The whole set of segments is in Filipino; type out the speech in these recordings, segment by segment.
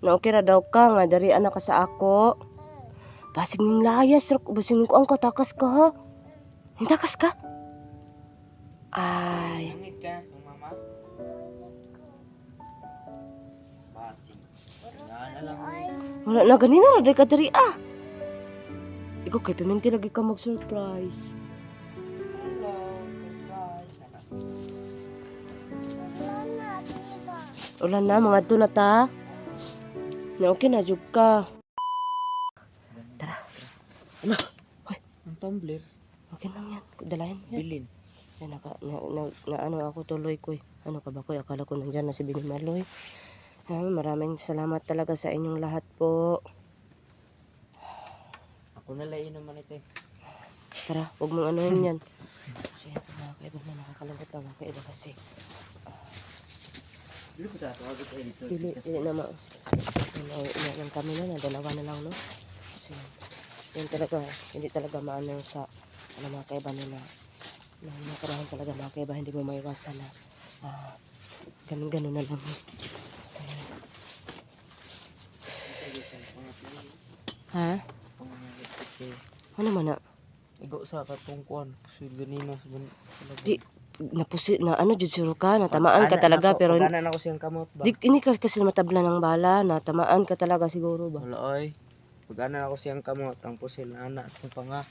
Na okay ra daw ka nga dari anak ka sa ako. Basig ning layas, basig ning kuang ka takas ka ha. Ning takas ka. Ay, Langit ka sa mama. Basig. Nga na lang. wala na ganina na dari ka dari ah. Ikaw kay paminti lagi ka mag-surprise. Hello, surprise. Ulan na mga to na ta. Na okay na jud ka. Tara. Ano? Hoy, Ang tumbler. okay lang yan. Dalayan mo yan. Bilin. Yan, ano ako tuloy ko. Ano ka ba ko? Akala ko nandyan na si Bini Maloy. Maraming salamat talaga sa inyong lahat po. Ako na lang naman ito. Tara, huwag mong anuhin yan. Kasi mga kaiba na nakakalungkot na mga kaiba kasi. Dili ko sa ato. Agad tayo dito. Dili naman. Iyan kami na, dalawa na lang, no? Kasi yan talaga, hindi talaga maano sa mga kaiba nila. Nakarahan talaga mga kaiba, hindi mo maiwasan na ganun-ganun na lang. So, ha? Ano man na? Igo sa katungkuan. Kasi ganina sa Di, napusi, na ano, jud siro ka, natamaan ka talaga, pero pag-anan ako siyang kamot ba? ini kasi matabla ng bala, natamaan ka talaga siguro ba? Wala ay. Pag-anan ako siyang kamot. Ang pusil na anak. Kung pa nga.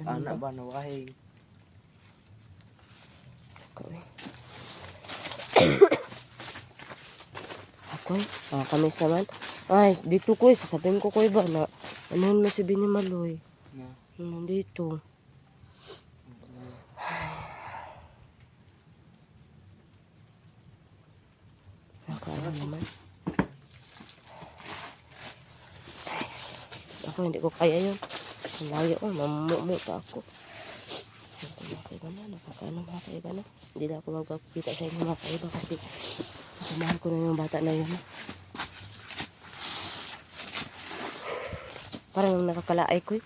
Anak ba nawahay. Ako'y, kamis naman. Ay, dito ko sasabihin ko ba na anuhin mo si Bini Maloy. Na. Nandito. Nakaano naman. Ako, hindi ko kaya yun. Ang layo ko, namumuta ako. Nakakaiba na, nakakaiba na. Hindi na ako magpapita sa inyo makaiba kasi mahal ko na yung bata na yun. Parang nakakalaay ko eh.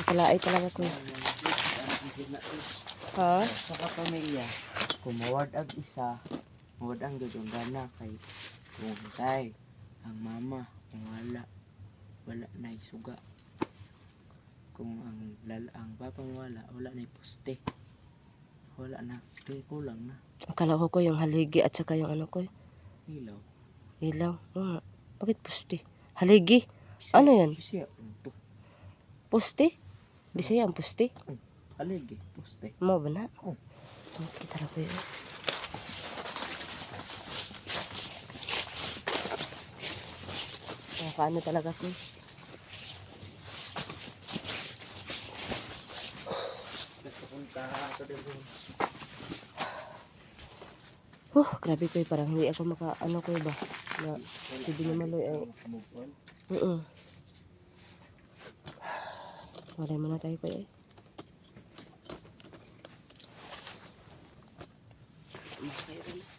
Nakakalaay talaga ko eh. Ha? Sa kapamilya, kung mawad ang isa, mawad ang gagawin kay kung ang mama, kung wala na isuga. Kung ang papang wala na poste. Wala na, kulang na. Akala ko yung haligi at saka yung ano ko eh. Ilaw. Ilaw. Oo nga. Bakit pusti? Haligi. Ano yan? Bisaya. Pusti? Bisaya ang pusti? Haligi, poste. Mo ba na? Oo. Okay, tara ko yun. Paano talaga ko? Grabe ko eh. Parang hindi ako ano ko ba? Na hindi na maloy ay. Wala mo na tayo ko eh.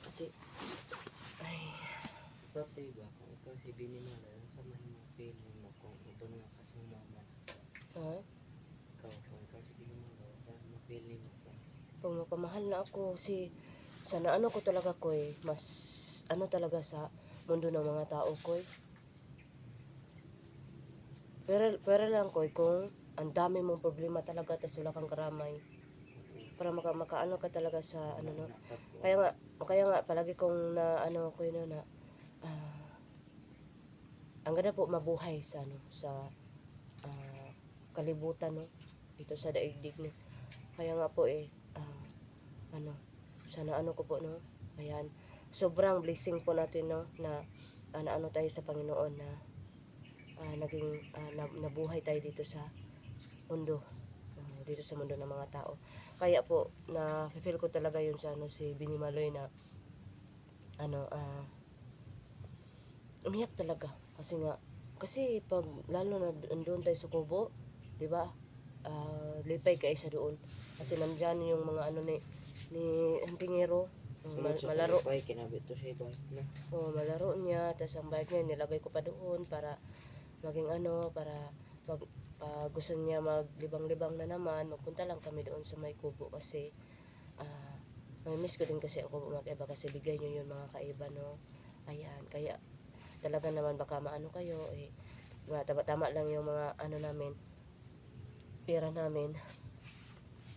Kasi ay. Tatay ba? Kung ikaw si Bini Maloy, sa mga feeling mo kung ito na kasing mama. Ha? Kung ikaw si Bini Maloy, sa mga feeling mo kung Pag mapamahal na ako sana ano ko talaga ko eh. Mas ano talaga sa mundo ng mga tao ko eh. Pero lang ko kung ang dami mong problema talaga tas wala kang karamay. Para makaano ka talaga sa ano no. Kaya nga palagi kong na ano ko yun na ang ganda po mabuhay sa ano sa kalibutan no dito sa daigdig no. Kaya nga po eh ano sana ano ko po no. Ayan. Sobrang blessing po natin no na ano tayo sa Panginoon na naging nabuhay tayo dito sa mundo. Dito sa mundo ng mga tao. Kaya po na feel ko talaga yun sa ano si Bini Maloy na ano umiyak talaga kasi pag lalo na doon tayo sa kubo, 'di ba? Lipay ka isa doon kasi nandiyan yung mga ano ni Antingero malaro ay kinabit to siya ba? malaro niya tapos ang bike niya nilagay ko pa doon para maging ano para pag gusto niya maglibang-libang na naman magpunta lang kami doon sa may kubo kasi may miss ko din kasi ako mga kaiba kasi bigay niyo yun mga kaiba no Ayan, kaya talaga naman baka maano kayo, tama lang yung mga ano namin, pera namin.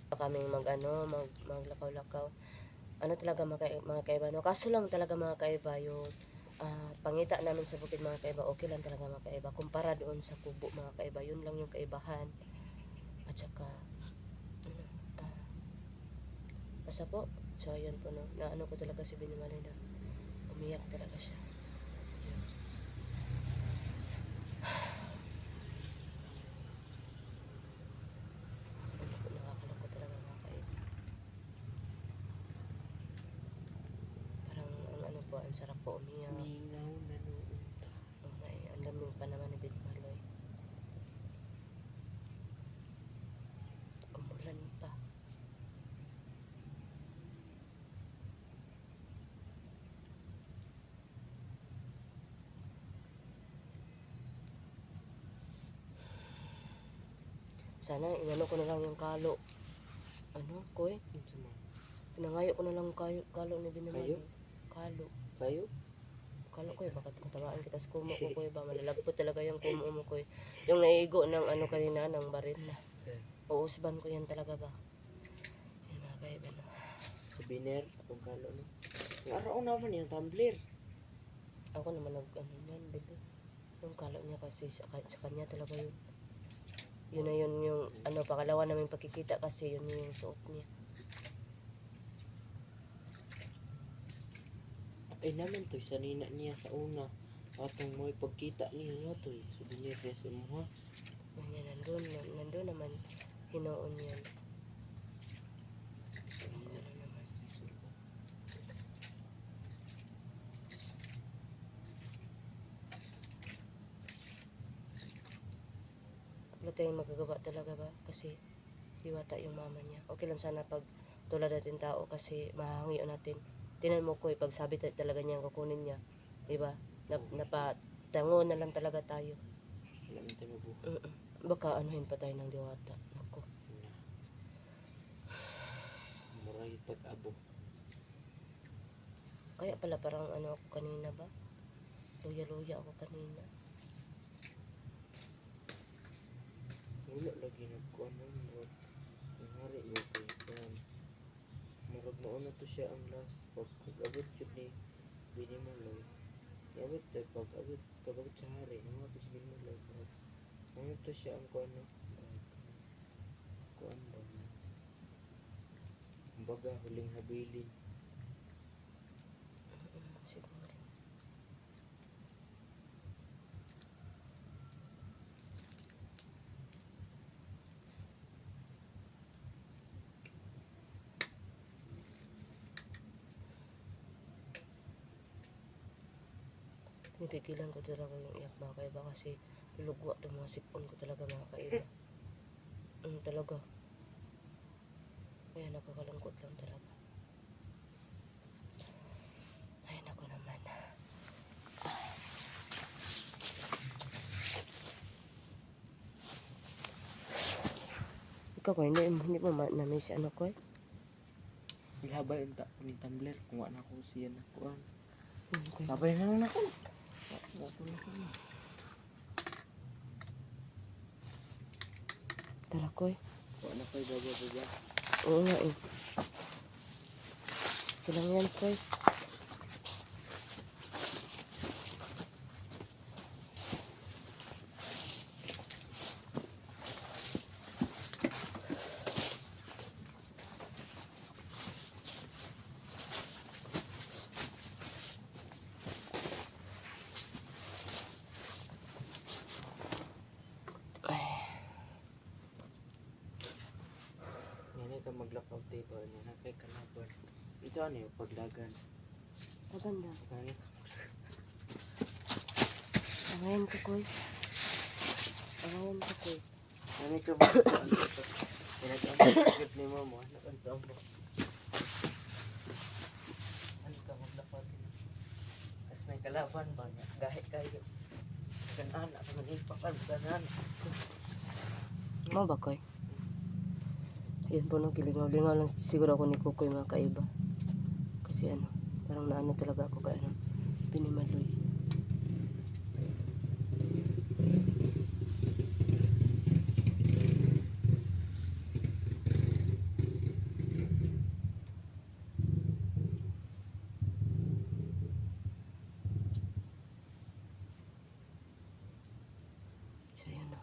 Baka kaming maglakaw-lakaw. Ano talaga mga kaiba, no? Kaso lang talaga mga kaiba, yung pangita namin sa bukid mga kaiba, okay lang talaga mga kaiba. Kumpara doon sa kubo mga kaiba, yun lang yung kaibahan. At saka, basta po, so yun po no, naano ko talaga si Binimalay na umiyak talaga siya. Yun. Nakakaloko talaga mga kaiba. Parang ang ano po, ang sarap po umiyak. Mingaw na noon. Okay, ang lamig pa naman ni Binimalay. Umulan pa. Sana inano ko na lang yung kalo. Ano, koy? Pinangayo ko na lang kalo ni Binimalay. Kayo? Kalo. Kayo? Kalo ko baka matamaan kita sa kumo ko ba malalagpo talaga yung kumo mo ko. Yung naigo ng ano kanina ng barin na. Uusban ko yan talaga ba. Yan mga kaiba no. Sa biner, akong kalo no. Yung araw naman yung tumbler. Ako naman nag ano yan bebe. Yung kalo niya kasi sa kanya talaga yun. Yun na yun yung ano pangalawa namin pagkikita kasi yun yung suot niya. Ay naman to, sanina niya sa una. Atong mo pagkita niya to, souvenir niya sa mga. Yan nandun naman hinoon yan. Ang kalo naman. Wala tayong magagawa talaga ba? Kasi diwata yung mama niya. Okay lang sana pag tulad natin tao kasi mahangiyo natin. Tinan mo ko pag sabi talaga niya kukunin niya. Diba? Napatango na lang talaga tayo. Wala man tayo mabuhay. Baka anuhin pa tayo ng diwata. Ako. Na. Muray pag-abo. Kaya pala parang ano ako kanina ba? Luya-luya ako kanina. Wala lagi nagkuhan ng murag. Ang hari mo ko yan. Murag mauna to siya ang last. Pag-abot yun ni Binimalay. Iabot tayo pag-abot sa hari. Ang mga si Binimalay. Mauna to siya ang kuhan no. Kuhan ba na. Kumbaga huling habilin. Siguro. Nipigilan ko talaga yung iyak mga kaiba kasi lulugwa itong mga sipon ko talaga mga kaiba. Talaga. Kaya nakakalungkot lang talaga. Ay nako naman. Ikaw ko, hindi mo na-miss ano ko eh. Ilabay yung tumbler. Kung wala ko siya na kuhan. Okay. Labay na lang ako. Wala ko na. Tara ko eh. Wala ko baba. Oo nga eh. Kailangan yan ko eh. Yan ka maglakaw table niya na kay kalaban. Ito ano yung paglagan. Maganda. Kaya Angayan ko ko eh. Angayan ko ko eh. ano ka maglakaw ito. Pinag-amagit ni mama. Nakantang mo. Ano ka maglakaw ito. As na yung kalaban ba niya. Gahit kayo. Ganaan ako manipakan. Ganaan. Mo ba ko eh? Yan po no, kilingaw-lingaw lang siguro ako ni Kukoy mga kaiba. Kasi ano, parang naano talaga ako kay ano. Binimaloy. So, yun o.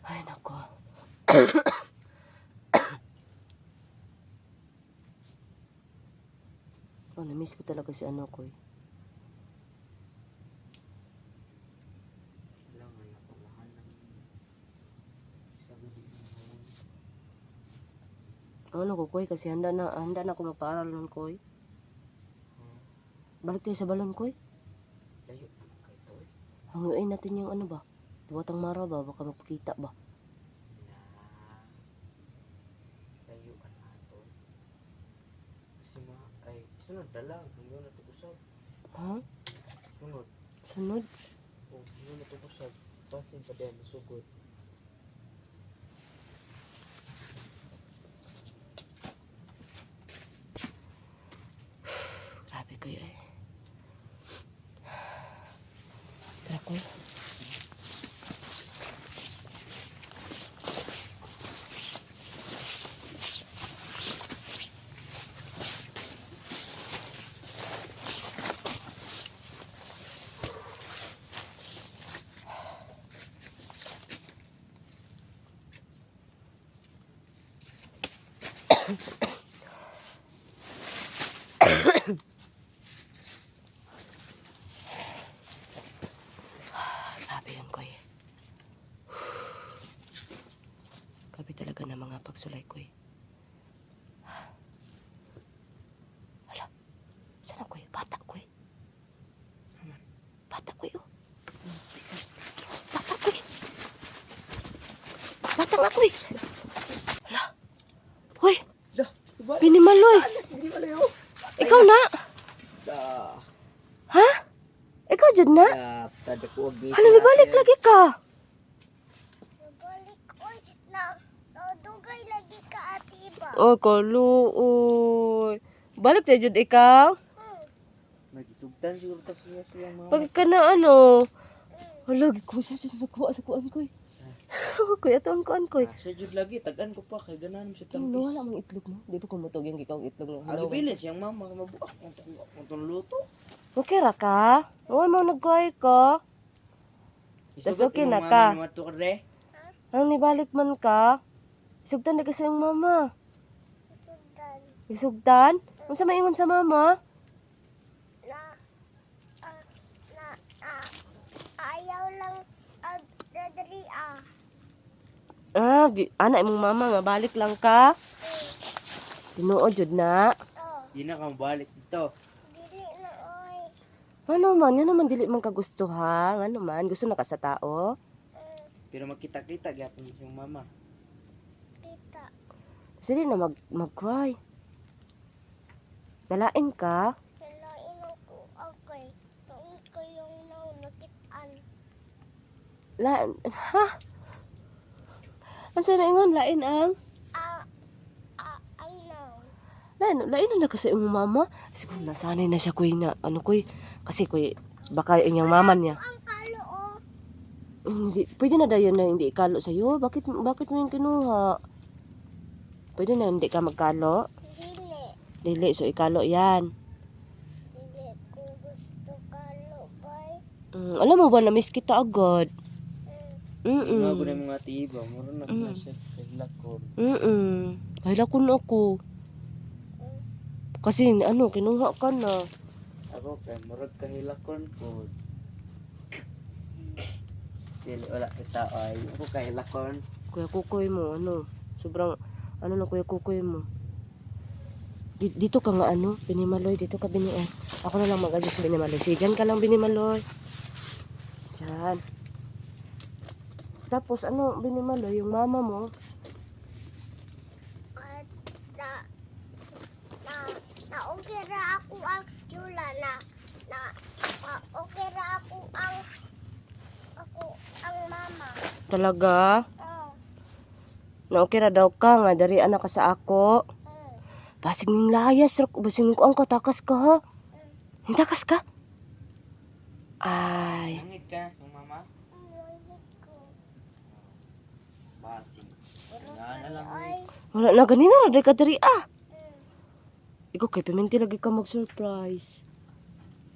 Ay, nako. Oh, na-miss ko talaga si ano ko eh. Kailangan na pamahan ng sabi din mo. Ano ko, Koy? Kasi handa na ako magpaaral nun, Koy. Balik tayo sa balon, Koy. Layo naman kayo to eh. Hanguin natin yung ano ba? Duwatang mara ba? Baka magpakita ba? Layo ka na to. Kasi ay, sunod na lang. Hanggang na ito busag. Ha? Sunod. Sunod? O, hanggang na ito busag. Pasin pa din, sugod. Grabe kayo eh. Tara, Koy. Grabe yun, Koy. Grabe talaga na mga pagsulay, Koy. Hala. Sana, Koy? Bata, Koy. Bata, Koy, oh. Bata, Koy. Bata nga, Koy. Hala. Hoy, Binimaloy. Ikaw na. Ha? Ikaw dyan na? Tada ko wag Ano, nabalik lagi ka? Nabalik, oy, dugay lagi ka ati ba? Oh, kaluoy. Balik tayo dyan ikaw. Nagisugtan siguro tas siya mga. Pag ka na ano. Hala, ko sa nakuha sa kuan ko. Kuya, ito ang kuan ko. Sa jud lagi tagan ko pa kay ganahan mo siya Ano, tampis. wala mang itlog mo. Di ba kumutog yung ikaw itlog mo? Agi bilin siyang mama mabuak kung luto. Okay ra ka? Oo, mo nagkuhay ko. Tas okay na ka? Ang nibalik man ka? Isugtan na kasi yung mama. Sudan Isugtan? Ang sa maingon sa mama? na, ayaw lang dadri Anak imong mama nga balik lang ka. Tinuod jud na. Di na ka mabalik dito. Dili na, oy. Ano man, yan naman dili man kagustuhan. Ano man, gusto na ka sa tao. Pero makita-kita gyapon yung mama. Kita, Sige na mag-cry. Dalain ka. kailain ako, okay. Taon ko yung nakitaan. Ha? Ang sa ingon, lain ang? Ang now. Lain na kasi yung mama. Siguro nasanay na siya kuy na, ano kuy. Kasi kuy, baka yung mama niya. Ang kalo, oh. Hindi, pwede na dayon na hindi ikalo sa'yo. Bakit mo yung kinuha? Pwede na hindi ka magkalo? Dili. Dili, so ikalo yan. Dili ko gusto kalo, bay. Alam mo ba na miss kita agad? Mga ko na mga tiba, mura na siya kay lakon. Hilakon ako. Kasi ano, kinuha ka na. Ako kay murag kahilakon ko. Dili wala kita ay. Ako kahilakon. Kuya Kukoy mo, ano, sobrang, ano na Kuya Kukoy mo. Dito ka nga ano, Binimaloy, dito ka ako na lang mag-adjust Binimaloy. Sige, dyan ka lang Binimaloy. Dyan. Tapos ano, Binimaloy, yung mama mo, At na okay ra ako ang chula na okay ra ako ang ang mama. Talaga? Oh. Na okay ra daw ka nga dari anak ka sa ako. Basig ning layas, basig ning kuang katakas ka ha. Hintakas ka? Ay, Nangit ka sa mama? Ulit ko. Basig. Nga na lang. Ay. wala na ganina na dari ka dari ah. Mm. Ikaw kay piminti lagi ka mag-surprise.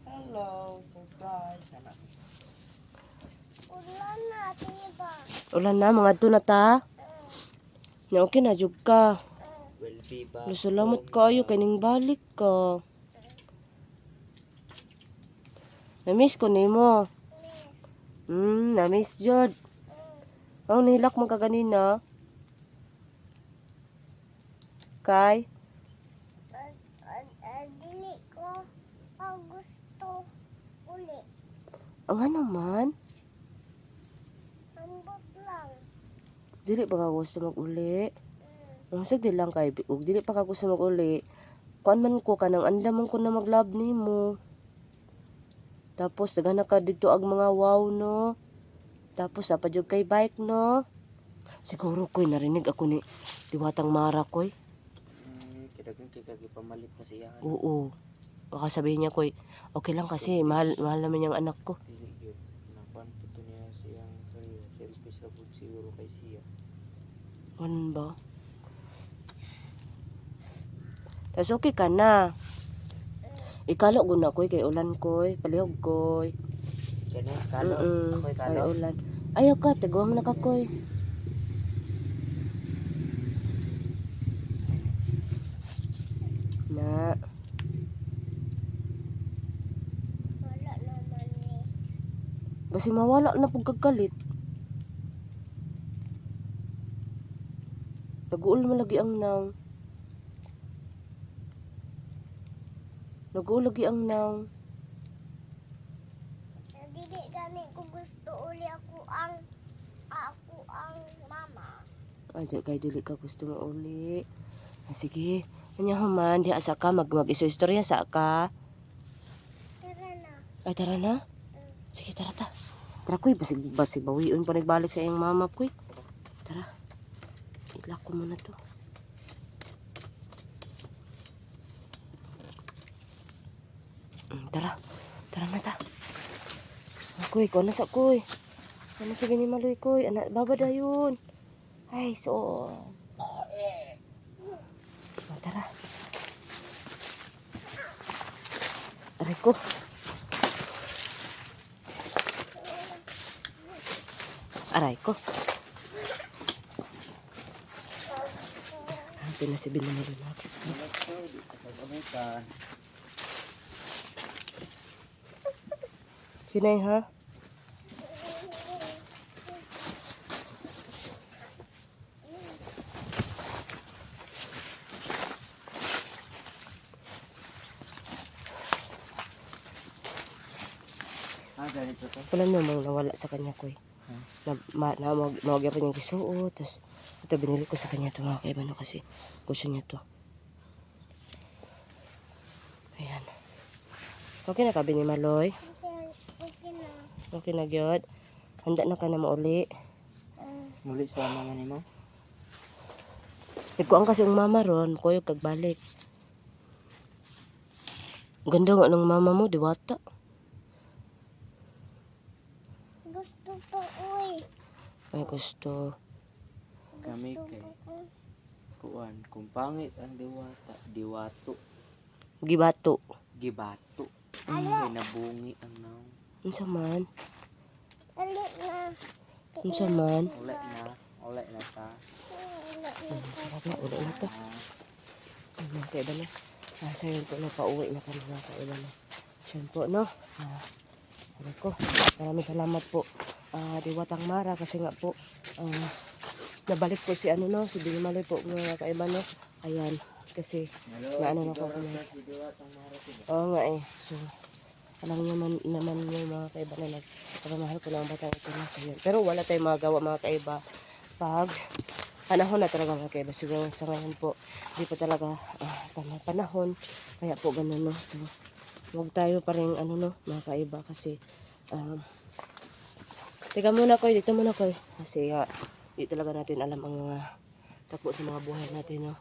Hello, surprise. Anak. Ulan na, diba? Ulan na, mga to na ta. Na okay na, jug ka. Will be back. Salamat kaayo kay ning balik ka. Na-miss ko nimo. Na-miss jud. Oh, nihilak man ka ganina. Kay, Dili ko. Gusto. Uli. ang ano man, Ambot lang. dili pa ka gusto mag-uli. Ang di lang kay ug dili pa ka gusto mag-uli. Kuan man ko kanang andam man ko na mag-love nimo. Tapos daghan ka dito ag mga wow no. Tapos apa jud kay bike no. Siguro koy narinig ako ni Diwatang Mara koy. Kidagan kay kagi pamalit na siya. Oo. Baka sabihin niya koy, okay lang kasi mahal naman yung anak ko. Dili yun. Napanto niya siyang career. Selfish na po siguro kay siya. Ganun ba? Tas okay ka na. Ikalo ko na koy kay ulan koy, palihog koy. Kani, kalo. Ako'y Kay kalo. ulan. Ayaw ka, tigawang na ka koy. Na, Wala naman eh. basi mawala na pag kagalit. Nag-uul mo lagi ang naw. Nag-uul lagi ang naw. Dili gani ko gusto uli ako ang mama. Adya kay dili ka gusto mo uli. Sige, anya human, di asa ka mag-istorya sa ka. Tara na. Ay tara na. Sige, tara ta. Tara koy, basig bawiun pa nagbalik sa iyang mama koy. Tara. Itlak ko muna to. Tara. Tara na ta. Koy, ko na sa koy. Ano sabi ni Maloy koy? Anak, baba dayon. Ay, so. Tara. Aray ko. Aray ko. Happy na si Binamalo na. Sinay ha? Ganito to. Wala namang nawala sa kanya ko eh. Nawagyan pa niyang kisuot. Tapos ito binili ko sa kanya ito mga kaibano kasi gusto niya to. Ayan. Okay na ka Binimaloy? Okay na. Okay na gyud. Handa na ka na mauli. Muli sa mama ni mo. Nagkuang kasi ang mama ron. Kuyog kagbalik. Ganda nga ng mama mo, diwata. Gusto pa uy. Ay gusto. Kami kay kuan. Kung pangit ang diwata, diwato. Gibato. Gibato. Kay nabungi ang naw. Unsa man? Dali na. Unsa man? Ule na ta. Ulo na to. Mga kaibano. Sayang po na pauwi na kami mga kaibano. Siyan po no. Ano ko. Maraming salamat po. Diwatang Mara kasi nga po nabalik po si ano no, si Binimaloy po mga kaibano. Ayan. Kasi naano na ko kami. Oo nga eh. So, alam niyo naman yung mga kaiba na nagpapamahal ko ng batang ito na sa yun. Pero wala tayong magawa mga kaiba pag panahon na talaga mga kaiba. Siguro sa ngayon po, hindi pa talaga panahon. Kaya po ganun no. So, huwag tayo pa rin ano no, mga kaiba kasi Teka muna koy, dito muna koy. Kasi di talaga natin alam ang mga takbo sa mga buhay natin, no?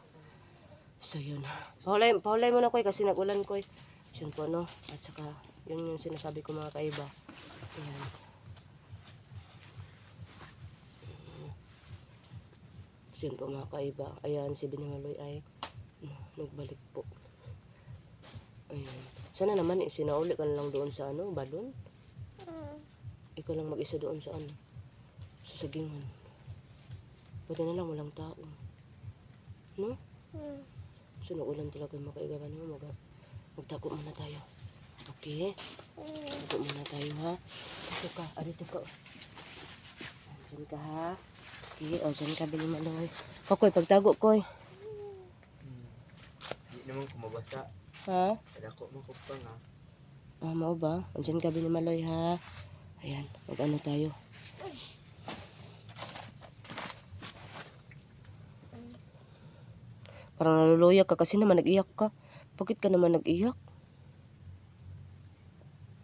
So yun. Paulay muna koy kasi nagulan koy. Yun po, no? At saka, yun yung sinasabi ko mga kaiba. Ayan. So yun po mga kaiba. Ayan, si Binimaloy ay nagbalik po. Ayan. Sana naman sinauli ka na lang doon sa balon. Ikaw lang mag-isa doon sa sa sagingan. Buti na lang walang tao. No? So naulan talaga mga kaibigan mo. Magtako muna tayo. Okay? Magtako muna tayo ha. Dito ka. Dito ka. Diyan ka ha. Okay. O, dyan ka Binimaloy. Koy, pagtago koy. Hindi naman kumabasa. Ha? Kada ko makupang ha. Mao ba? O, dyan ka Binimaloy ha. Ayan. Mag-ano tayo. Parang naluluya ka kasi naman nag-iyak ka. Bakit ka naman nag-iyak?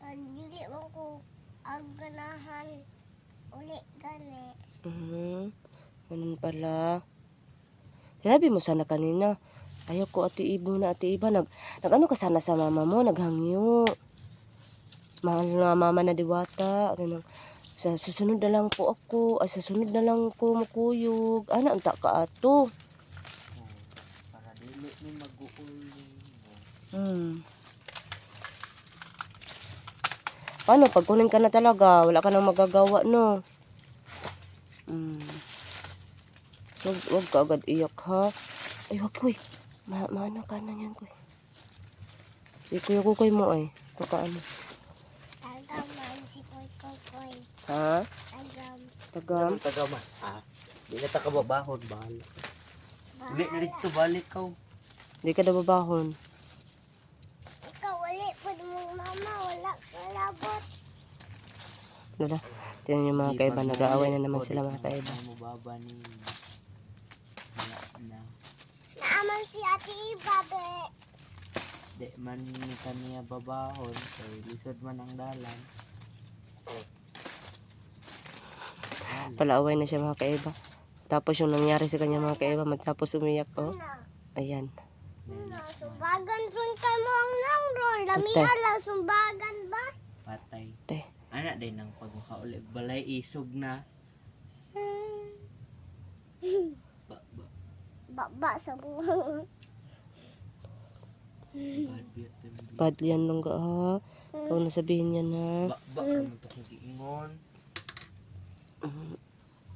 Dili mo ko ang ganahan uli gani. Ganun pala. Sinabi mo sana kanina. Ayaw ko ate Ibo na ate Iba. Nag-ano ka sana sa mama mo? Naghangyo. Mahal na mama na diwata. Sa susunod na lang po ako. Sa susunod na lang ko makuyog. Ana, anta ka ato. Para dili ni mag-uuli. Paano? Pag kunin ka na talaga, wala ka nang magagawa, no? Huwag ka agad iyak, ha? Ay, wag, koy. Maano ka na yan, koy. Si kuya mo, ay. Kakaano. Tagaman si Koy. Ha? Tagam. Tagam? Tagama. Di na takababahon. Bahala. Uli na dito. Balik ka. Hindi ka na babahon. Ikaw uli po mong mama. Wala ka labot. Dala. Tingnan yung mga kaiba. Nag-aaway na naman sila mga kaiba. Mababa ni. Wala na. Naaman si Ate Iba, be. Di man ni kaniya babahon. Kaya lisod man ang dalan. Palaaway na siya mga kaiba. Tapos yung nangyari sa kanya mga kaiba. Matapos umiyak, oh. Ayan. Sumbagan sun ka mo ang nangron. Lamiala, sumbagan ba? Patay. Te. Anak din ang pagmakauli. Balay isog na. Baba sa buhang. Bad biyot din. Bad yan lang ga, ha? Huwag nasabihin niya na. Naman ito kung giingon.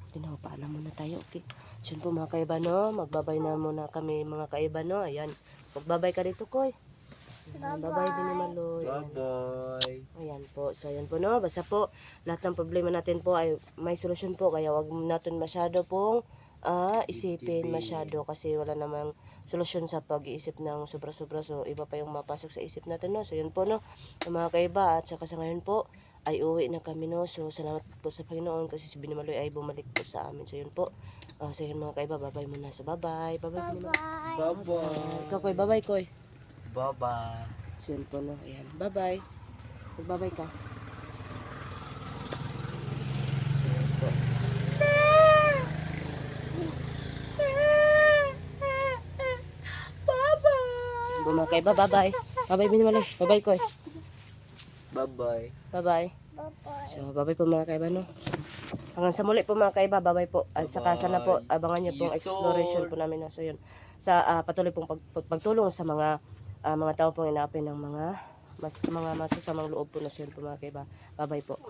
Tinapaalam muna tayo, okay? So yun po mga kaiba, no? Magbabay na muna kami mga kaiba, no? Ayan. Magbabay ka dito, koy. Bye-bye, Binimaloy. Bye-bye. Ayan po. So, ayan po, no? Basta po, lahat ng problema natin po ay may solusyon po. Kaya wag natin masyado pong isipin masyado kasi wala namang solusyon sa pag-iisip ng sobra-sobra. So, iba pa yung mapasok sa isip natin, no? So, yun po, no? Yung mga kaiba, at saka sa ngayon po, ay uwi na kami, no? So, salamat po sa Panginoon kasi si Binimaloy ay bumalik po sa amin. So, yun po. So, yun mga kaiba, bye-bye muna. So, bye-bye. Bye-bye, Binimaloy. Bye. Bye-bye. Ikaw, koy. Bye-bye, koy. Bye-bye. So, yun po, no? Ayan. Bye-bye. Mag-bye-bye ka. So, yun po. So, mga kaiba, bye-bye. Bye-bye, Binimaloy. Bye-bye, koy. Bye-bye. Bye-bye. Bye. So, bye-bye po mga kaiba, no? Hanggang sa muli po mga kaiba, bye-bye po. At saka sana po, abangan nyo See pong you exploration soon. po namin. No? So, yun. Sa patuloy pong pagtulong sa mga tao pong inaapin ng mga masasamang loob po na siya po mga kaiba. Bye-bye po.